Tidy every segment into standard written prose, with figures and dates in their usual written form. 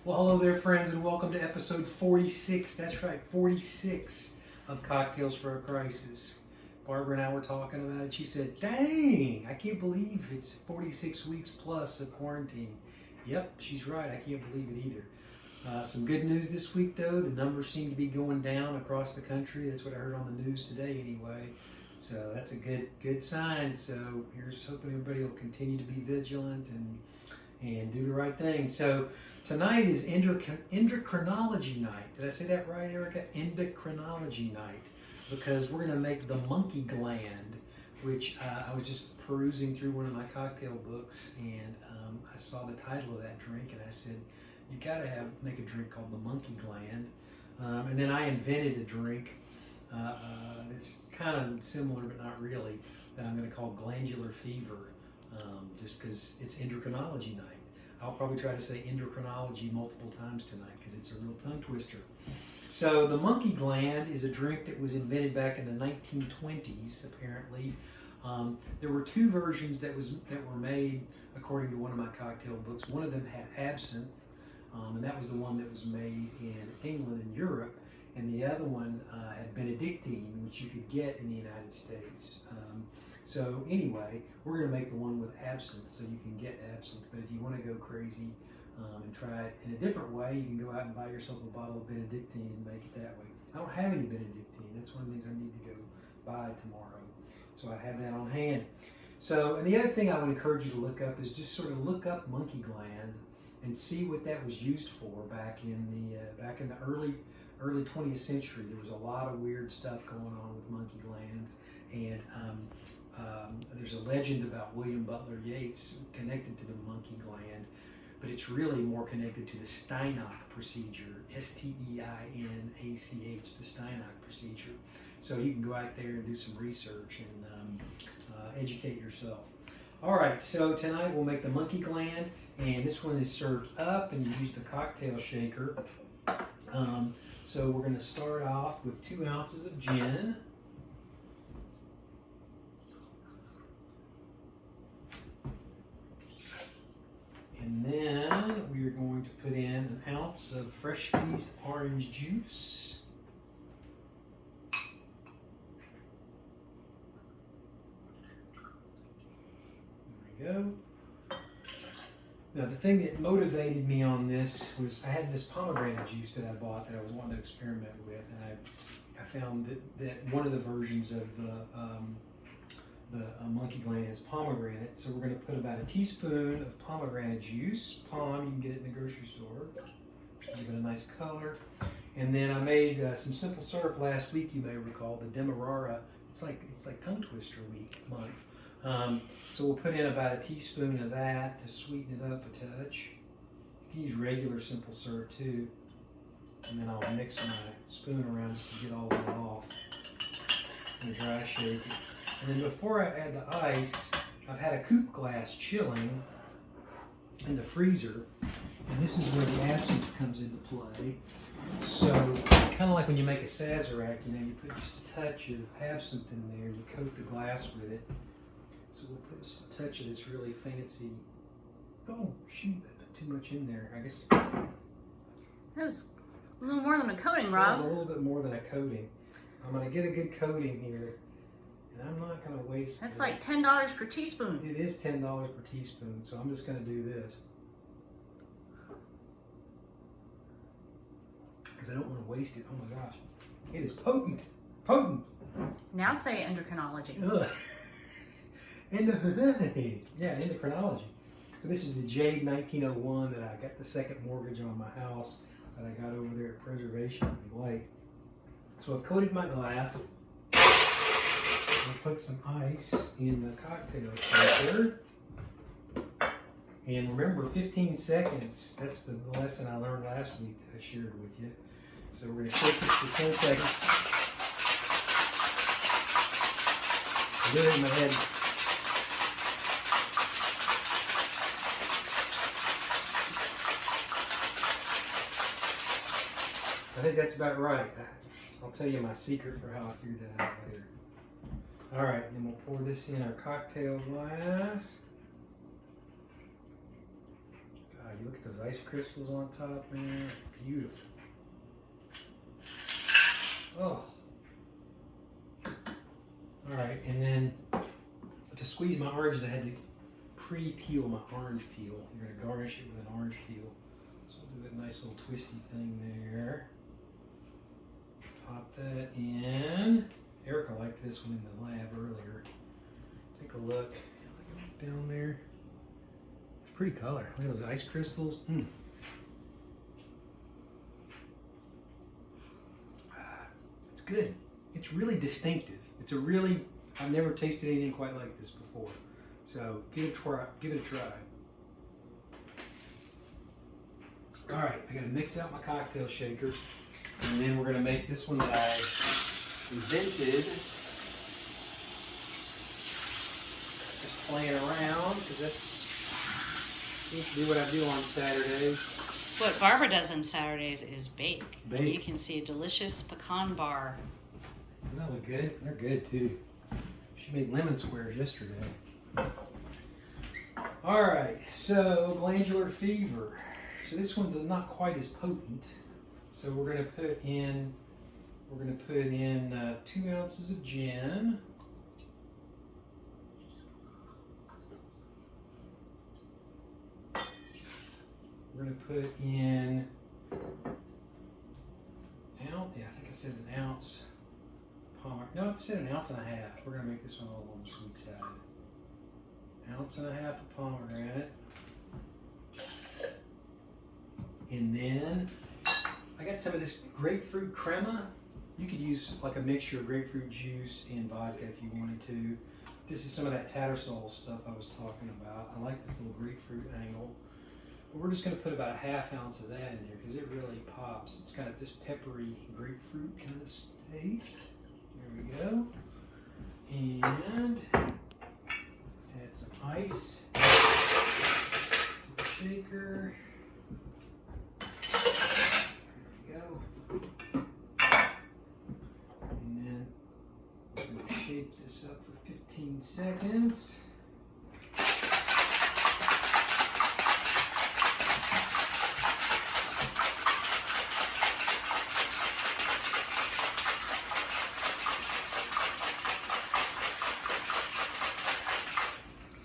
Well, hello there, friends, and welcome to episode 46. That's right, 46 of Cocktails for a Crisis. Barbara and I were talking about it. She said, dang, I can't believe it's 46 weeks plus of quarantine. Yep, she's right. I can't believe it either. Some good news this week, though. The numbers seem to be going down across the country. That's what I heard on the news today, anyway. So that's a good sign. So here's hoping everybody will continue to be vigilant and do the right thing. So tonight is endocrinology night. Did I say that right, Erica? Endocrinology night, because we're going to make the Monkey Gland, which I was just perusing through one of my cocktail books, and I saw the title of that drink, and I said, you got to make a drink called the Monkey Gland. And then I invented a drink that's kind of similar, but not really, that I'm going to call Glandular Fever. Just because it's endocrinology night. I'll probably try to say endocrinology multiple times tonight because it's a real tongue twister. So the Monkey Gland is a drink that was invented back in the 1920s, apparently. There were two versions that were made according to one of my cocktail books. One of them had absinthe, and that was the one that was made in England and Europe. And the other one had Benedictine, which you could get in the United States. So anyway, we're going to make the one with absinthe, so you can get absinthe. But if you want to go crazy and try it in a different way, you can go out and buy yourself a bottle of Benedictine and make it that way. I don't have any Benedictine. That's one of the things I need to go buy tomorrow. So I have that on hand. So, and the other thing I would encourage you to look up is just sort of look up Monkey Gland and see what that was used for back in the early 20th century. There was a lot of weird stuff going on with monkey glands, and there's a legend about William Butler Yeats connected to the monkey gland, but it's really more connected to the Steinach procedure, Steinach, the Steinach procedure. So you can go out there and do some research and educate yourself. All right, so tonight we'll make the Monkey Gland, and this one is served up, and you use the cocktail shaker. So we're going to start off with 2 ounces of gin. And then we are going to put in an ounce of fresh squeezed orange juice. There we go. Now the thing that motivated me on this was I had this pomegranate juice that I bought that I was wanting to experiment with, and I found that one of the versions of the Monkey Gland is pomegranate. So we're going to put about a teaspoon of pomegranate juice. Pom, you can get it in the grocery store. Give it a nice color. And then I made some simple syrup last week. You may recall the Demerara. It's like tongue twister month. So we'll put in about a teaspoon of that to sweeten it up a touch. You can use regular simple syrup too. And then I'll mix my spoon around just to get all of it off and dry shake it. And then before I add the ice, I've had a coupe glass chilling in the freezer. And this is where the absinthe comes into play. So kind of like when you make a Sazerac, you put just a touch of absinthe in there, you coat the glass with it. So we'll put just a touch of this really fancy. Oh shoot, I put too much in there. I guess that was a little more than a coating, Rob. That was a little bit more than a coating. I'm going to get a good coating here, and I'm not going to waste. That's like $10 per teaspoon. It is $10 per teaspoon, so I'm just going to do this because I don't want to waste it. Oh my gosh, it is potent, potent. Now say endocrinology. Ugh. Endocrinology. So this is the Jade 1901 that I got the second mortgage on my house that I got over there at Preservation in White. So I've coated my glass. I'll put some ice in the cocktail shaker. And remember, 15 seconds. That's the lesson I learned last week that I shared with you. So we're going to shake this for 10 seconds. I get it in my head. I think that's about right. I'll tell you my secret for how I figured that out later. All right, and we'll pour this in our cocktail glass. God, you look at those ice crystals on top, man. Beautiful. Oh. All right, and then to squeeze my oranges, I had to pre-peel my orange peel. You're going to garnish it with an orange peel. So we'll do that nice little twisty thing there. Pop that in. Erica liked this one in the lab earlier. Take a look. Down there. Pretty color. Look at those ice crystals. It's good. It's really distinctive. It's a really, I've never tasted anything quite like this before. So give it a try. All right, I gotta mix out my cocktail shaker, and then we're gonna make this one that I invented. Just playing around, because that seems to be what I do on Saturdays. What Barbara does on Saturdays is bake. Bake. And you can see a delicious pecan bar. Doesn't that look good? They're good too. She made lemon squares yesterday. All right, so glandular fever. So this one's not quite as potent. So we're gonna put in 2 ounces of gin. We're gonna put in ounce. Yeah, I think I said an ounce. No, it said an ounce and a half. We're gonna make this one a little on the sweet side. Ounce and a half of pomegranate. And then I got some of this grapefruit crema. You could use like a mixture of grapefruit juice and vodka if you wanted to. This is some of that Tattersall stuff I was talking about. I like this little grapefruit angle. But we're just going to put about a half ounce of that in there because it really pops. It's got this peppery grapefruit kind of taste. There we go. And add some ice to the shaker. There we go. And then I'm going to shake this up for 15 seconds.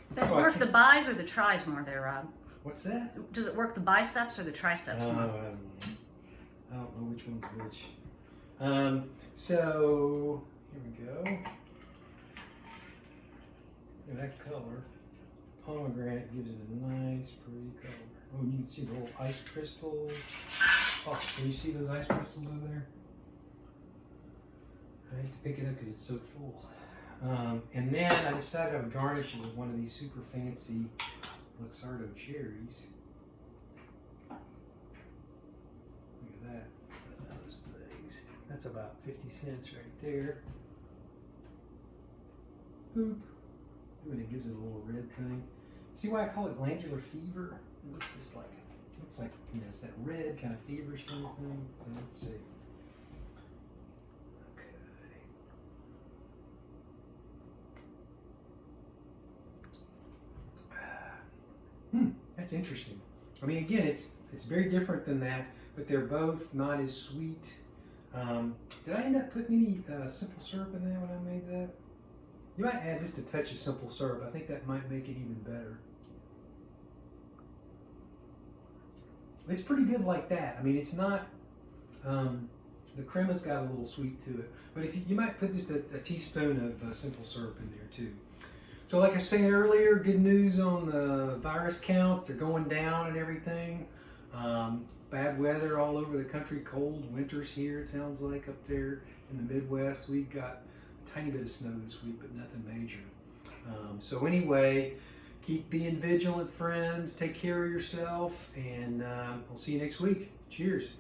Does that work the bis or the tris more there, Rob? What's that? Does it work the biceps or the triceps more? I don't know which one's which. So here we go. Look at that color. Pomegranate gives it a nice, pretty color. Oh, you can see the little ice crystals. Oh, can you see those ice crystals over there? I hate to pick it up because it's so full. And then I decided I would garnish it with one of these super fancy Luxardo cherries. Look at that. Those things. That's about 50 cents right there. Boop. And it gives it a little red thing. See why I call it glandular fever? It looks just like, you know, it's that red kind of feverish kind of thing. So let's see. That's interesting. I mean, again, it's very different than that, but they're both not as sweet. Did I end up putting any simple syrup in there when I made that? You might add just a touch of simple syrup. I think that might make it even better. It's pretty good like that. I mean, it's not, the crema's got a little sweet to it, but if you might put just a teaspoon of simple syrup in there too. So like I was saying earlier, good news on the virus counts. They're going down and everything. Bad weather all over the country. Cold winters here, it sounds like, up there in the Midwest. We've got a tiny bit of snow this week, but nothing major. So anyway, keep being vigilant, friends. Take care of yourself, and we'll see you next week. Cheers.